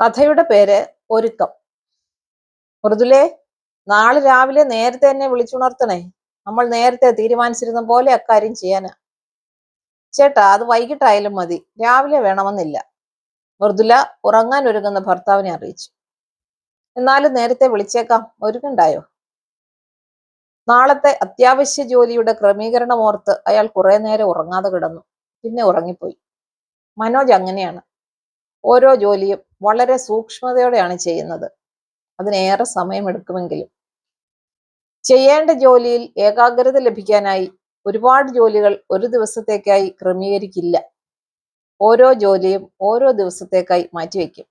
കഥയുടെ പേര് ഒരുക്കം. മൃദുലേ, നാളെ രാവിലെ നേരത്തെ എന്നെ വിളിച്ചുണർത്തണേ. നമ്മൾ നേരത്തെ തീരുമാനിച്ചിരുന്ന പോലെ അക്കാര്യം ചെയ്യാനാ. ചേട്ടാ, അത് വൈകിട്ടായാലും മതി, രാവിലെ വേണമെന്നില്ല. മൃദുല ഉറങ്ങാൻ ഒരുങ്ങുന്ന ഭർത്താവിനെ അറിയിച്ചു. എന്നാലും നേരത്തെ വിളിച്ചേക്കാം, ഒരുങ്ങണ്ടായോ? നാളത്തെ അത്യാവശ്യ ജോലിയുടെ ക്രമീകരണം ഓർത്ത് അയാൾ കുറെ നേരം ഉറങ്ങാതെ കിടന്നു. പിന്നെ ഉറങ്ങിപ്പോയി. മനോജ് അങ്ങനെയാണ്. ഓരോ ജോലിയും വളരെ സൂക്ഷ്മതയോടെയാണ് ചെയ്യുന്നത്. അതിനേറെ സമയമെടുക്കുമെങ്കിലും ചെയ്യേണ്ട ജോലിയിൽ ഏകാഗ്രത ലഭിക്കാനായി ഒരുപാട് ജോലികൾ ഒരു ദിവസത്തേക്കായി ക്രമീകരിക്കില്ല. ഓരോ ജോലിയും ഓരോ ദിവസത്തേക്കായി മാറ്റിവെക്കും.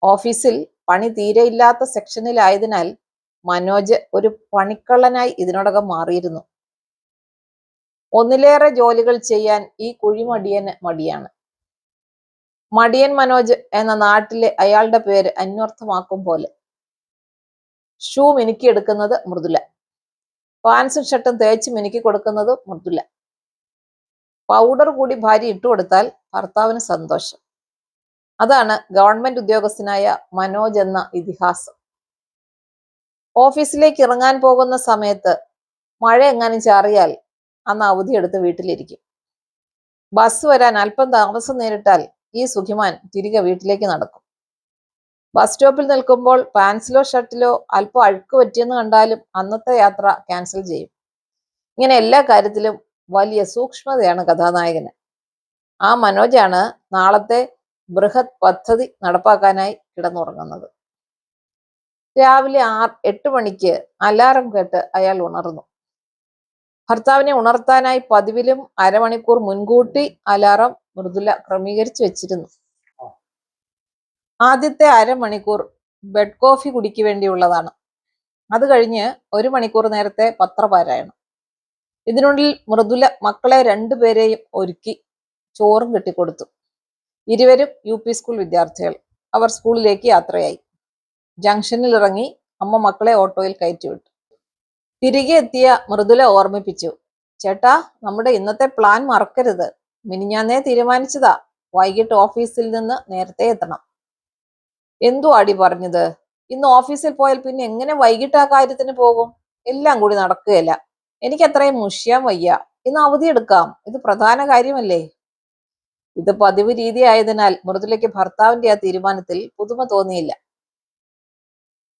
ഓഫീസിൽ പണി തീരെയില്ലാത്ത സെക്ഷനിലായതിനാൽ മനോജ് ഒരു പണിക്കള്ളനായി ഇതിനോടകം മാറിയിരുന്നു. ഒന്നിലേറെ ജോലികൾ ചെയ്യാൻ ഈ കുഴിമടിയന് മടിയാണ്. മടിയൻ മനോജ് എന്ന നാട്ടിലെ അയാളുടെ പേര് അന്വർത്ഥമാക്കും പോലെ. ഷൂ മിനുക്കിയെടുക്കുന്നത് മൃദുല, പാൻസും ഷർട്ടും തേച്ച് മിനുക്കി കൊടുക്കുന്നത് മൃദുല. പൗഡർ കൂടി ഭാര്യ ഇട്ടുകൊടുത്താൽ ഭർത്താവിന് സന്തോഷം. അതാണ് ഗവൺമെന്റ് ഉദ്യോഗസ്ഥനായ മനോജ് എന്ന ഇതിഹാസം. ഓഫീസിലേക്ക് ഇറങ്ങാൻ പോകുന്ന സമയത്ത് മഴ എങ്ങാനും ചാറിയാൽ അന്ന് അവധിയെടുത്ത് വീട്ടിലിരിക്കും. ബസ് വരാൻ അല്പം താമസം നേരിട്ടാൽ ഈ സുഖിമാൻ തിരികെ വീട്ടിലേക്ക് നടക്കും. ബസ് സ്റ്റോപ്പിൽ നിൽക്കുമ്പോൾ പാൻസിലോ ഷർട്ടിലോ അല്പം അഴുക്ക് പറ്റിയെന്ന് കണ്ടാലും അന്നത്തെ യാത്ര ക്യാൻസൽ ചെയ്യും. ഇങ്ങനെ എല്ലാ കാര്യത്തിലും വലിയ സൂക്ഷ്മതയാണ് കഥാനായകന്. ആ മനോജാണ് നാളത്തെ ബൃഹത് പദ്ധതി നടപ്പാക്കാനായി കിടന്നുറങ്ങുന്നത്. രാവിലെ 8 മണിക്ക് അലാറം കേട്ട് അയാൾ ഉണർന്നു. ഭർത്താവിനെ ഉണർത്താനായി പതിവിലും അരമണിക്കൂർ മുൻകൂട്ടി അലാറം മൃദുല ക്രമീകരിച്ചു വെച്ചിരുന്നു. ആദ്യത്തെ അരമണിക്കൂർ ബെഡ് കോഫി കുടിക്ക് വേണ്ടിയുള്ളതാണ്. അത് കഴിഞ്ഞ് 1 മണിക്കൂർ നേരത്തെ പത്രപാരായണം. ഇതിനുള്ളിൽ മൃദുല മക്കളെ 2 പേരെയും ഒരുക്കി ചോറും കെട്ടിക്കൊടുത്തു. ഇരുവരും UP സ്കൂൾ വിദ്യാർത്ഥികൾ. അവർ സ്കൂളിലേക്ക് യാത്രയായി. ജംഗ്ഷനിൽ ഇറങ്ങി അമ്മ മക്കളെ ഓട്ടോയിൽ കയറ്റിവിട്ടു. തിരികെ എത്തിയ മൃദുല ഓർമ്മിപ്പിച്ചു, ചേട്ടാ, നമ്മുടെ ഇന്നത്തെ പ്ലാൻ മറക്കരുത്. മിനിഞ്ഞാന്നേ തീരുമാനിച്ചതാ, വൈകിട്ട് ഓഫീസിൽ നിന്ന് നേരത്തെ എത്തണം. എന്തു ആടി പറഞ്ഞത്? ഇന്ന് ഓഫീസിൽ പോയാൽ പിന്നെ എങ്ങനെ വൈകിട്ട് ആ കാര്യത്തിന് പോകും? എല്ലാം കൂടി നടക്കുകയില്ല. എനിക്ക് അത്രയും മുഷിയാൻ വയ്യ. ഇന്ന് അവധിയെടുക്കാം, ഇത് പ്രധാന കാര്യമല്ലേ. ഇത് പതിവ് രീതി ആയതിനാൽ മൃദുലയ്ക്ക് ഭർത്താവിന്റെ ആ തീരുമാനത്തിൽ പുതുമ തോന്നിയില്ല.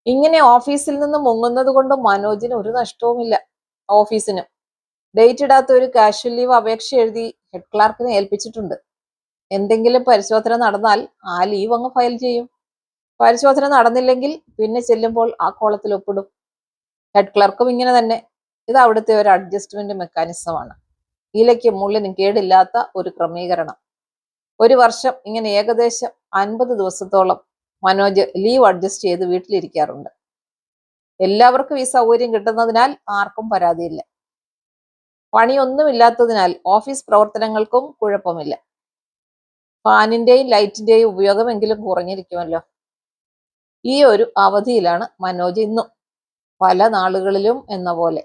ഇങ്ങനെ ഓഫീസിൽ നിന്ന് മുങ്ങുന്നത് കൊണ്ട് മനോജിന് ഒരു നഷ്ടവുമില്ല. ഓഫീസിനും ഡേറ്റ് ഇടാത്ത ഒരു കാഷ്വൽ ലീവ് അപേക്ഷ എഴുതി ഹെഡ് ക്ലാർക്കിനെ ഏൽപ്പിച്ചിട്ടുണ്ട്. എന്തെങ്കിലും പരിശോധന നടന്നാൽ ആ ലീവ് അങ്ങ് ഫയൽ ചെയ്യും. പരിശോധന നടന്നില്ലെങ്കിൽ പിന്നെ ചെല്ലുമ്പോൾ ആ കോളത്തിൽ ഒപ്പിടും. ഹെഡ് ക്ലർക്കും ഇങ്ങനെ തന്നെ. ഇത് അവിടുത്തെ ഒരു അഡ്ജസ്റ്റ്മെന്റ് മെക്കാനിസമാണ്. ഇലയ്ക്കും മുള്ളിനും കേടില്ലാത്ത ഒരു ക്രമീകരണം. 1 വർഷം ഇങ്ങനെ ഏകദേശം 50 ദിവസത്തോളം മനോജ് ലീവ് അഡ്ജസ്റ്റ് ചെയ്ത് വീട്ടിലിരിക്കാറുണ്ട്. എല്ലാവർക്കും ഈ സൗകര്യം കിട്ടുന്നതിനാൽ ആർക്കും പരാതിയില്ല. പണിയൊന്നുമില്ലാത്തതിനാൽ ഓഫീസ് പ്രവർത്തനങ്ങൾക്കും കുഴപ്പമില്ല. ഫാനിന്റെയും ലൈറ്റിന്റെയും ഉപയോഗമെങ്കിലും കുറഞ്ഞിരിക്കുമല്ലോ. ഈ ഒരു അവധിയിലാണ് മനോജ് ഇന്നും പല നാളുകളിലും എന്ന പോലെ.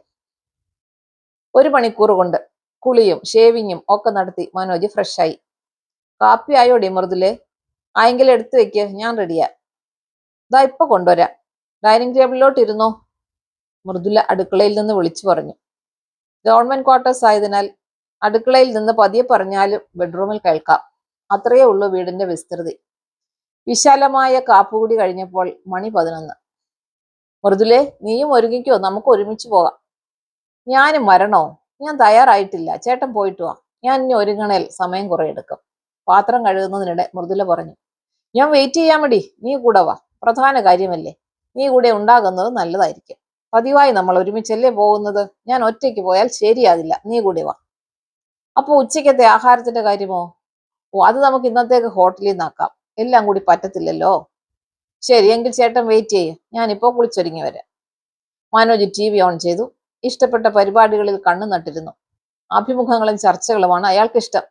1 മണിക്കൂർ കൊണ്ട് കുളിയും ഷേവിങ്ങും ഒക്കെ നടത്തി മനോജ് ഫ്രഷായി. കാപ്പി ആയോടി മൃദുലേ? ആയെങ്കിലും എടുത്തു വെക്ക്, ഞാൻ റെഡിയാ. ഇതാ ഇപ്പൊ കൊണ്ടുവരാം. ഡൈനിങ് ടേബിളിലോട്ട് ഇരുന്നോ, മൃദുല അടുക്കളയിൽ നിന്ന് വിളിച്ചു പറഞ്ഞു. ഗവൺമെന്റ് ക്വാർട്ടേഴ്സ് ആയതിനാൽ അടുക്കളയിൽ നിന്ന് പതിയെ പറഞ്ഞാലും ബെഡ്റൂമിൽ കേൾക്കാം. അത്രയേ ഉള്ളൂ വീടിന്റെ വിസ്തൃതി. വിശാലമായ കാപ്പുകൂടി കഴിഞ്ഞപ്പോൾ മണി 11. മൃദുലേ, നീയും ഒരുങ്ങിക്കോ, നമുക്ക് ഒരുമിച്ച് പോകാം. ഞാനും വരണോ? ഞാൻ തയ്യാറായിട്ടില്ല, ചേട്ടൻ പോയിട്ട് വാ. ഞാൻ ഇനി ഒരുങ്ങണേൽ സമയം കുറെ എടുക്കും. പാത്രം കഴുകുന്നതിനിടെ മൃദുല പറഞ്ഞു, ഞാൻ വെയിറ്റ് ചെയ്യാൻ മടി, നീ കൂടെ വാ. പ്രധാന കാര്യമല്ലേ, നീ കൂടെ ഉണ്ടാകുന്നത് നല്ലതായിരിക്കും. പതിവായി നമ്മൾ ഒരുമിച്ചല്ലേ പോകുന്നത്. ഞാൻ ഒറ്റയ്ക്ക് പോയാൽ ശരിയാകില്ല, നീ കൂടെ വാ. അപ്പൊ ഉച്ചയ്ക്കത്തെ ആഹാരത്തിന്റെ കാര്യമോ? അത് നമുക്ക് ഇന്നത്തേക്ക് ഹോട്ടലിൽ നിന്നാക്കാം. എല്ലാം കൂടി പറ്റത്തില്ലല്ലോ. ശരി, എങ്കിൽ ചേട്ടൻ വെയിറ്റ് ചെയ്യ്, ഞാനിപ്പോ കുളിച്ചൊരുങ്ങി വരാം. മനോജ് TV ഓൺ ചെയ്തു. ഇഷ്ടപ്പെട്ട പരിപാടികളിൽ കണ്ണു നട്ടിരുന്നു. അഭിമുഖങ്ങളും ചർച്ചകളുമാണ് അയാൾക്കിഷ്ടം.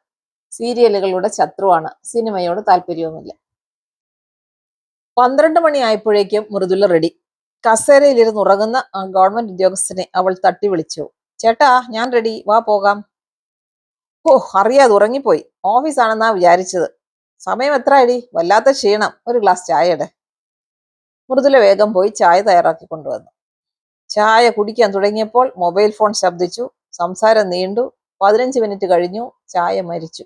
സീരിയലുകളുടെ ശത്രുവാണ്. സിനിമയോട് താല്പര്യവുമില്ല. 12 മണി ആയപ്പോഴേക്കും മൃദുല റെഡി. കസേരയിലിരുന്ന് ഉറങ്ങുന്ന ആ ഗവൺമെന്റ് ഉദ്യോഗസ്ഥനെ അവൾ തട്ടി വിളിച്ചു. ചേട്ടാ, ഞാൻ റെഡി, വാ പോകാം. ഓ, അറിയാതെ ഉറങ്ങിപ്പോയി. ഓഫീസാണെന്നാ വിചാരിച്ചത്. സമയം എത്ര അടി? വല്ലാത്ത ക്ഷീണം, ഒരു ഗ്ലാസ് ചായയുടെ. മൃദുല വേഗം പോയി ചായ തയ്യാറാക്കി കൊണ്ടുവന്നു. ചായ കുടിക്കാൻ തുടങ്ങിയപ്പോൾ മൊബൈൽ ഫോൺ ശബ്ദിച്ചു. സംസാരം നീണ്ടു. 15 മിനിറ്റ് കഴിഞ്ഞു. ചായ മരിച്ചു.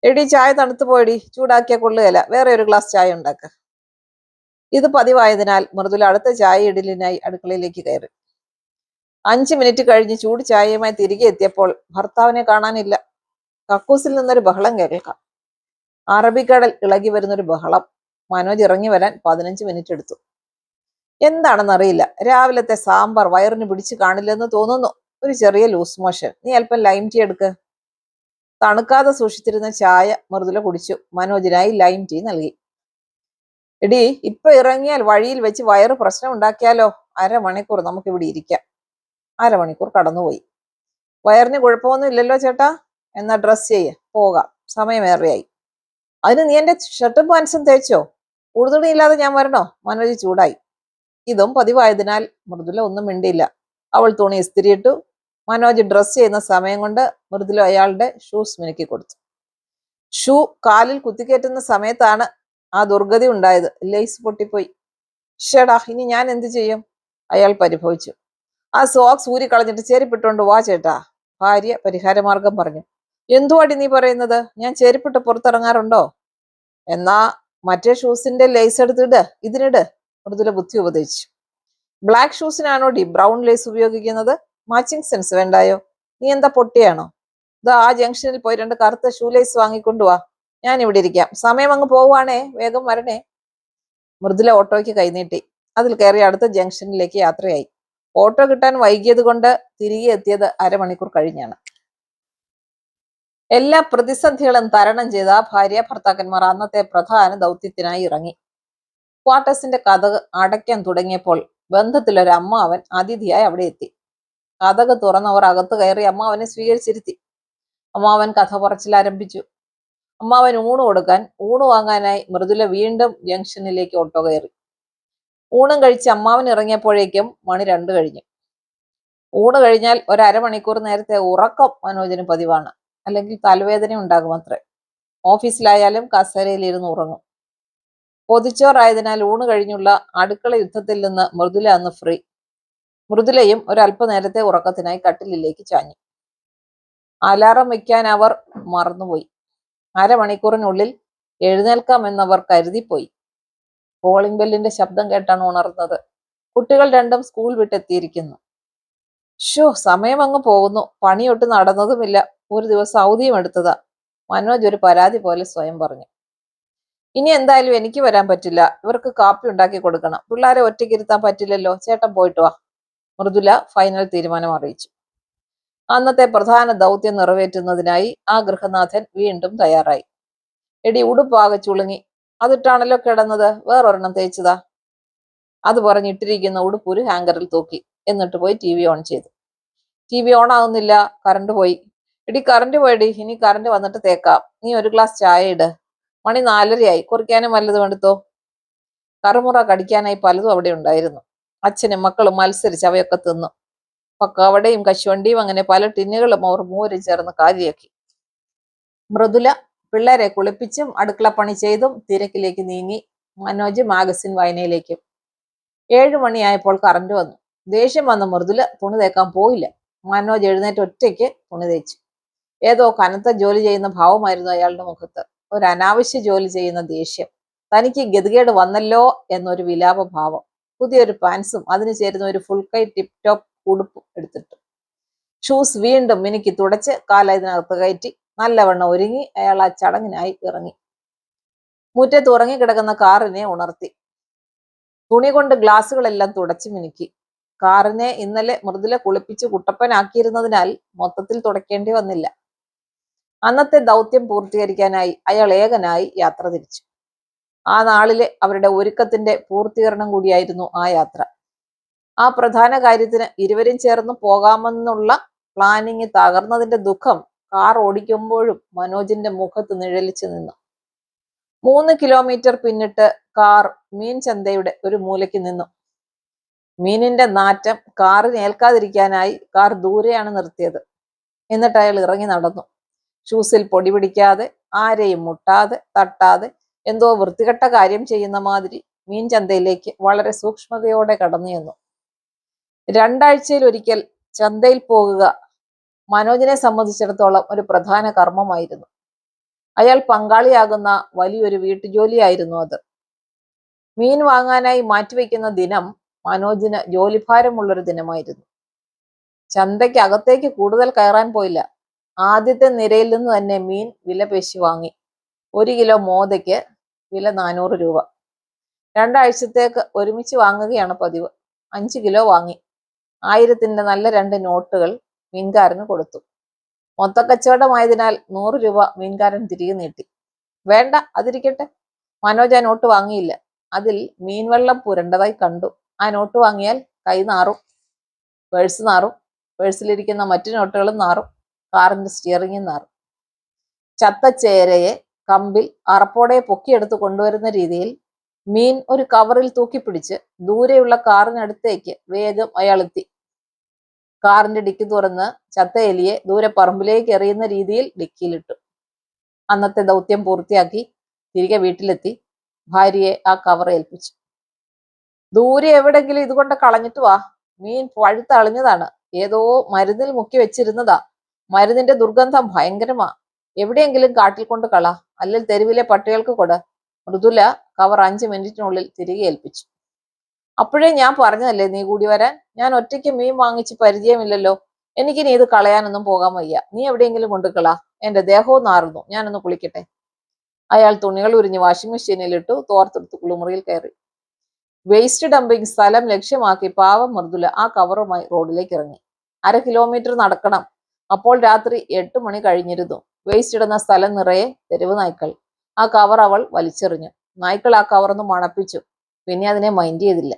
എടി, ചായ തണുത്തു പോയടി, ചൂടാക്കിയ കൊള്ളുകയില്ല, വേറെ ഒരു ഗ്ലാസ് ചായ ഉണ്ടാക്ക. ഇത് പതിവായതിനാൽ മൃദുല അടുത്ത ചായ ഇടലിനായി അടുക്കളയിലേക്ക് കയറി. 5 മിനിറ്റ് കഴിഞ്ഞ് ചൂട് ചായയുമായി തിരികെ എത്തിയപ്പോൾ ഭർത്താവിനെ കാണാനില്ല. കക്കൂസിൽ നിന്നൊരു ബഹളം കേൾക്കാം. അറബിക്കടൽ ഇളകി വരുന്നൊരു ബഹളം. മനോജ് ഇറങ്ങി വരാൻ 15 മിനിറ്റ് എടുത്തു. എന്താണെന്നറിയില്ല, രാവിലത്തെ സാമ്പാർ വയറിന് പിടിച്ചു കാണില്ലെന്ന് തോന്നുന്നു. ഒരു ചെറിയ ലൂസ് മോഷൻ. നീ അല്പം ലൈം ടീ എടുക്ക്. തണുക്കാതെ സൂക്ഷിച്ചിരുന്ന ചായ മൃദുല കുടിച്ചു. മനോജിനായി ലൈം ടീ നൽകി. എടി, ഇപ്പൊ ഇറങ്ങിയാൽ വഴിയിൽ വെച്ച് വയറ് പ്രശ്നം ഉണ്ടാക്കിയാലോ? അരമണിക്കൂർ നമുക്കിവിടെ ഇരിക്കാം. അരമണിക്കൂർ കടന്നുപോയി. വയറിന് കുഴപ്പമൊന്നും ഇല്ലല്ലോ ചേട്ടാ? എന്നാ ഡ്രസ് ചെയ്യ്, പോകാം, സമയമേറെയായി. അതിന് നീ എന്റെ ഷർട്ടും പാൻസും തേച്ചോ? ഉടുതുണിയില്ലാതെ ഞാൻ വരണോ? മനോജ് ചൂടായി. ഇതും പതിവായതിനാൽ മൃദുല ഒന്നും മിണ്ടിയില്ല. അവൾ തുണി ഇസ്തിരിയിട്ടു. മനോജ് ഡ്രസ് ചെയ്യുന്ന സമയം കൊണ്ട് മൃദുല അയാളുടെ ഷൂസ് മിനുക്കി കൊടുത്തു. ഷൂ കാലിൽ കുത്തിക്കയറ്റുന്ന സമയത്താണ് ആ ദുർഗതി ഉണ്ടായത്. ലേസ് പൊട്ടിപ്പോയി. ഷേടാ, ഇനി ഞാൻ എന്ത് ചെയ്യും? അയാൾ പരിഭവിച്ചു. ആ സോക്സ് ഊരി കളഞ്ഞിട്ട് ചെരുപ്പിട്ടോണ്ട് വാ ചേട്ടാ, ഭാര്യ പരിഹാരമാർഗം പറഞ്ഞു. എന്തുവാടി നീ പറയുന്നത്? ഞാൻ ചെരുപ്പിട്ട് പുറത്തിറങ്ങാറുണ്ടോ? എന്നാ മറ്റേ ഷൂസിന്റെ ലേസ് എടുത്തിട്, ഇതിനിട്, മൃദുല ബുദ്ധി ഉപദേശിച്ചു. ബ്ലാക്ക് ഷൂസിനാണോ ഡി ബ്രൗൺ ലേസ് ഉപയോഗിക്കുന്നത്? മാച്ചിങ് സെൻസ് വേണ്ടായോ? നീ എന്താ പൊട്ടിയാണോ? ഇതാ ആ ജംഗ്ഷനിൽ പോയി 2 കറുത്ത ഷൂ ലേസ് വാങ്ങിക്കൊണ്ടുവാ. ഞാൻ ഇവിടെ ഇരിക്കാം. സമയം അങ്ങ് പോവുകയാണേ, വേഗം വരണേ. മൃദുല ഓട്ടോയ്ക്ക് കൈനീട്ടി. അതിൽ കയറി അടുത്ത ജംഗ്ഷനിലേക്ക് യാത്രയായി. ഓട്ടോ കിട്ടാൻ വൈകിയത് കൊണ്ട് തിരികെ എത്തിയത് അരമണിക്കൂർ കഴിഞ്ഞാണ്. എല്ലാ പ്രതിസന്ധികളും തരണം ചെയ്ത ഭാര്യ ഭർത്താക്കന്മാർ അന്നത്തെ പ്രധാന ദൗത്യത്തിനായി ഇറങ്ങി. ക്വാർട്ടേഴ്സിന്റെ കതക് അടയ്ക്കാൻ തുടങ്ങിയപ്പോൾ ബന്ധത്തിലൊരു അമ്മാവൻ അതിഥിയായി അവിടെ എത്തി. കതക് തുറന്നവർ അകത്ത് കയറി അമ്മാവനെ സ്വീകരിച്ചിരുത്തി. അമ്മാവൻ കഥ പറച്ചിൽ ആരംഭിച്ചു. അമ്മാവൻ ഊണ് കൊടുക്കാൻ. ഊണ് വാങ്ങാനായി മൃദുല വീണ്ടും ജംഗ്ഷനിലേക്ക് ഓട്ടോ കയറി. ഊണും കഴിച്ച് അമ്മാവൻ ഇറങ്ങിയപ്പോഴേക്കും മണി 2 കഴിഞ്ഞു. ഊണ് കഴിഞ്ഞാൽ ഒരു അരമണിക്കൂർ നേരത്തെ ഉറക്കം മനോജിന് പതിവാണ്. അല്ലെങ്കിൽ തലവേദന ഉണ്ടാകും അത്രേ. ഓഫീസിലായാലും കസേരയിൽ ഇരുന്ന് ഉറങ്ങും. പൊതിച്ചോറായതിനാൽ ഊണ് കഴിഞ്ഞുള്ള അടുക്കള യുദ്ധത്തിൽ നിന്ന് മൃദുല അന്ന് ഫ്രീ. മൃദുലയും ഒരല്പനേരത്തെ ഉറക്കത്തിനായി കട്ടിലിലേക്ക് ചാഞ്ഞു. അലാറം വയ്ക്കാൻ അവർ മറന്നുപോയി. അരമണിക്കൂറിനുള്ളിൽ എഴുന്നേൽക്കാമെന്നവർ കരുതിപ്പോയി. കോളിംഗ് ബെല്ലിന്റെ ശബ്ദം കേട്ടാണ് ഉണർന്നത്. കുട്ടികൾ രണ്ടും സ്കൂൾ വിട്ടെത്തിയിരിക്കുന്നു. സമയം അങ്ങ് പോകുന്നു. പണിയൊട്ട് നടന്നതുമില്ല. ഒരു ദിവസം അവധിയും എടുത്തതാ. മനോജ് ഒരു പരാതി പോലെ സ്വയം പറഞ്ഞു. ഇനി എന്തായാലും എനിക്ക് വരാൻ പറ്റില്ല. ഇവർക്ക് കാപ്പി ഉണ്ടാക്കി കൊടുക്കണം. പിള്ളേരെ ഒറ്റയ്ക്ക് ഇരുത്താൻ പറ്റില്ലല്ലോ. ചേട്ടൻ പോയിട്ട് വാ. മൃദുല ഫൈനൽ തീരുമാനം അറിയിച്ചു. അന്നത്തെ പ്രധാന ദൗത്യം നിറവേറ്റുന്നതിനായി ആ ഗൃഹനാഥൻ വീണ്ടും തയ്യാറായി. എടി, ഉടുപ്പാകെ ചുളുങ്ങി. അതിട്ടാണല്ലോ കിടന്നത്. വേറൊരെണ്ണം തേച്ചതാ. അത് പറഞ്ഞിട്ടിരിക്കുന്ന ഉടുപ്പ് ഒരു ഹാങ്കറിൽ തൂക്കി. എന്നിട്ട് പോയി TV ഓൺ ചെയ്തു. TV ഓൺ ആവുന്നില്ല. കറണ്ട് പോയി. എടി, കറണ്ട് പോയടി. ഇനി കറണ്ട് വന്നിട്ട് തേക്കാം. നീ ഒരു ഗ്ലാസ് ചായ ഇട്. മണി 4:30 കുറിക്കാനും വല്ലതും എടുത്തോ. കറുമുറ കടിക്കാനായി പലതും അവിടെ ഉണ്ടായിരുന്നു. അച്ഛനും മക്കളും മത്സരിച്ച് അവയൊക്കെ തിന്നു. പക്കാവടയും കശുവണ്ടിയും അങ്ങനെ പല ടിന്നുകളും അവർ മൂവരും ചേർന്ന് കാലിയാക്കി. മൃദുല പിള്ളേരെ കുളിപ്പിച്ചും അടുക്കളപ്പണി ചെയ്തും തിരക്കിലേക്ക് നീങ്ങി. മനോജ് മാഗസിൻ വായനയിലേക്കും. 7 മണിയായപ്പോൾ കറണ്ട് വന്നു. ദേഷ്യം വന്ന മൃദുല തുണി തേക്കാൻ പോയില്ല. മനോജ് എഴുന്നേറ്റ് ഒറ്റയ്ക്ക് തുണി തേച്ചു. ഏതോ കനത്ത ജോലി ചെയ്യുന്ന ഭാവമായിരുന്നു അയാളുടെ മുഖത്ത്. ഒരു അനാവശ്യ ജോലി ചെയ്യുന്ന ദേഷ്യം. തനിക്ക് ഗതികേട് വന്നല്ലോ എന്നൊരു വിലാപഭാവം. പുതിയൊരു പാൻസും അതിന് ചേരുന്ന ഒരു ഫുൾ കൈ ടിപ് ടോപ്പ് ഉടുപ്പും എടുത്തിട്ടു. ഷൂസ് വീണ്ടും മിനുക്കി തുടച്ച് കാലതിനകത്ത് കയറ്റി നല്ലവണ്ണം ഒരുങ്ങി അയാൾ ആ ചടങ്ങിനായി ഇറങ്ങി. മുറ്റത്ത് ഉറങ്ങിക്കിടക്കുന്ന കാറിനെ ഉണർത്തി. തുണി കൊണ്ട് ഗ്ലാസുകളെല്ലാം തുടച്ച് മിനുക്കി. കാറിനെ ഇന്നലെ മൃദുല കുളിപ്പിച്ച് കുട്ടപ്പനാക്കിയിരുന്നതിനാൽ മൊത്തത്തിൽ തുടയ്ക്കേണ്ടി വന്നില്ല. അന്നത്തെ ദൗത്യം പൂർത്തീകരിക്കാനായി അയാൾ ഏകനായി യാത്ര തിരിച്ചു. ആ നാളിലെ അവരുടെ ഒരുക്കത്തിന്റെ പൂർത്തീകരണം കൂടിയായിരുന്നു ആ യാത്ര. ആ പ്രധാന കാര്യത്തിന് ഇരുവരും ചേർന്ന് പോകാമെന്നുള്ള പ്ലാനിങ് തകർന്നതിന്റെ ദുഃഖം കാർ ഓടിക്കുമ്പോഴും മനോജിന്റെ മുഖത്ത് നിഴലിച്ചു നിന്നു. 3 കിലോമീറ്റർ പിന്നിട്ട് കാർ മീൻ ചന്തയുടെ ഒരു മൂലയ്ക്ക് നിന്നു. മീനിന്റെ നാറ്റം കാറിന് ഏൽക്കാതിരിക്കാനായി കാർ ദൂരെയാണ് നിർത്തിയത്. എന്നിട്ട് അയാൾ ഇറങ്ങി നടന്നു. ഷൂസിൽ പൊടി പിടിക്കാതെ ആരെയും മുട്ടാതെ തട്ടാതെ എന്തോ വൃത്തികെട്ട കാര്യം ചെയ്യുന്ന മാതിരി മീൻ ചന്തയിലേക്ക് വളരെ സൂക്ഷ്മതയോടെ കടന്നു ചെന്നു. 2 ആഴ്ചയിൽ ഒരിക്കൽ ചന്തയിൽ പോകുക മനോജിനെ സംബന്ധിച്ചിടത്തോളം ഒരു പ്രധാന കർമ്മമായിരുന്നു. അയാൾ പങ്കാളിയാകുന്ന വലിയൊരു വീട്ടുജോലിയായിരുന്നു അത്. മീൻ വാങ്ങാനായി മാറ്റിവെക്കുന്ന ദിനം മനോജിന് ജോലിഭാരമുള്ളൊരു ദിനമായിരുന്നു. ചന്തയ്ക്ക് അകത്തേക്ക് കൂടുതൽ കയറാൻ പോയില്ല. ആദ്യത്തെ നിരയിൽ നിന്ന് തന്നെ മീൻ വില പേശി വാങ്ങി. 1 കിലോ മോതയ്ക്ക് വില 400 രൂപ. 2 ആഴ്ചത്തേക്ക് ഒരുമിച്ച് വാങ്ങുകയാണ് പതിവ്. 5 കിലോ വാങ്ങി. 1000-ന്റെ നല്ല 2 നോട്ടുകൾ മീൻകാരന് കൊടുത്തു. മൊത്തക്കച്ചവടമായതിനാൽ 100 രൂപ മീൻകാരൻ തിരികെ നീട്ടി. വേണ്ട, അതിരിക്കട്ടെ. മനോജ് ആ നോട്ട് വാങ്ങിയില്ല. അതിൽ മീൻവെള്ളം പുരണ്ടതായി കണ്ടു. ആ നോട്ട് വാങ്ങിയാൽ കൈ നാറും, പേഴ്സ് നാറും, പേഴ്സിലിരിക്കുന്ന മറ്റു നോട്ടുകളും നാറും, കാറിന്റെ സ്റ്റിയറിംഗും നാറും. ചത്ത ചേരയെ കമ്പിൽ അറപ്പോടെ പൊക്കിയെടുത്ത് കൊണ്ടുവരുന്ന രീതിയിൽ മീൻ ഒരു കവറിൽ തൂക്കിപ്പിടിച്ച് ദൂരെയുള്ള കാറിനടുത്തേക്ക് വേഗം അയാൾ എത്തി. കാറിന്റെ ഡിക്കി തുറന്ന് ചത്ത എലിയെ ദൂരെ പറമ്പിലേക്ക് എറിയുന്ന രീതിയിൽ ഡിക്കിയിലിട്ടു. അന്നത്തെ ദൗത്യം പൂർത്തിയാക്കി തിരികെ വീട്ടിലെത്തി ഭാര്യയെ ആ കവർ ഏൽപ്പിച്ചു. ദൂരെ എവിടെങ്കിലും ഇതുകൊണ്ട് കളഞ്ഞിട്ട് വാ. മീൻ പഴുത്തളിഞ്ഞതാണ്. ഏതോ മരുന്നിൽ മുക്കി വെച്ചിരുന്നതാ. മരുന്നിന്റെ ദുർഗന്ധം ഭയങ്കരമാ. എവിടെയെങ്കിലും കാട്ടിൽ കൊണ്ട് കള, അല്ലെങ്കിൽ തെരുവിലെ പട്ടികൾക്ക് കൊട്. മൃദുല കവർ 5 മിനിറ്റിനുള്ളിൽ തിരികെ ഏൽപ്പിച്ചു. അപ്പോഴേ ഞാൻ പറഞ്ഞതല്ലേ നീ കൂടി വരാൻ. ഞാൻ ഒറ്റയ്ക്ക് മീൻ വാങ്ങിച്ച് പരിചയമില്ലല്ലോ. എനിക്കിനി ഇത് കളയാനൊന്നും പോകാൻ വയ്യ. നീ എവിടെയെങ്കിലും കൊണ്ടുകള. എന്റെ ദേഹവും നാറുന്നു. ഞാനൊന്ന് കുളിക്കട്ടെ. അയാൾ തുണികൾ ഉരിഞ്ഞ് വാഷിംഗ് മെഷീനിലിട്ടു തോർത്തെടുത്ത് കുളിമുറിയിൽ കയറി. വേസ്റ്റ് ഡംപിങ് സ്ഥലം ലക്ഷ്യമാക്കി പാവം മൃദുല ആ കവറുമായി റോഡിലേക്ക് ഇറങ്ങി. 1/2 കിലോമീറ്റർ നടക്കണം. അപ്പോൾ രാത്രി 8 മണി കഴിഞ്ഞിരുന്നു. വേസ്റ്റ് ഇടുന്ന സ്ഥലം നിറയെ തെരുവ് നായ്ക്കൾ. ആ കവർ അവൾ വലിച്ചെറിഞ്ഞു. നായ്ക്കൾ ആ കവറൊന്ന് മണപ്പിച്ചു. പിന്നെ അതിനെ മൈൻഡ് ചെയ്തില്ല.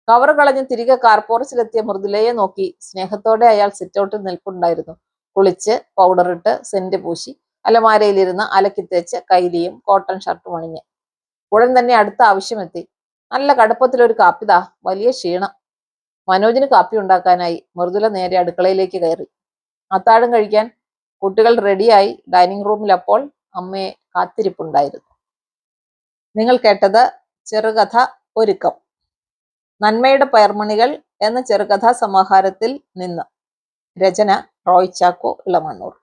കവർ കളഞ്ഞ് തിരികെ കാർപോറച്ചിലെത്തിയ മൃദുലയെ നോക്കി സ്നേഹത്തോടെ അയാൾ സിറ്റൗട്ടിൽ നിൽപ്പുണ്ടായിരുന്നു. കുളിച്ച് പൗഡറിട്ട് സെന്റ് പൂശി അലമാരയിലിരുന്ന് അലക്കിത്തേച്ച് കൈലിയും കോട്ടൺ ഷർട്ടും അണിഞ്ഞ്. ഉടൻ തന്നെ അടുത്ത ആവശ്യമെത്തി. നല്ല കടുപ്പത്തിലൊരു കാപ്പിതാ. വലിയ ക്ഷീണം. മനോജിന് കാപ്പി ഉണ്ടാക്കാനായി മൃദുല നേരെ അടുക്കളയിലേക്ക് കയറി. അത്താഴം കഴിക്കാൻ കുട്ടികൾ റെഡിയായി ഡൈനിങ് റൂമിൽ അപ്പോൾ അമ്മയെ കാത്തിരിപ്പുണ്ടായിരുന്നു. നിങ്ങൾ കേട്ടത് ചെറുകഥ ഒരുക്കം. നന്മയുടെ പയർമണികൾ എന്ന ചെറുകഥാ സമാഹാരത്തിൽ നിന്ന്. രചന റോയ് ചാക്കോ, ഇളമണ്ണൂർ.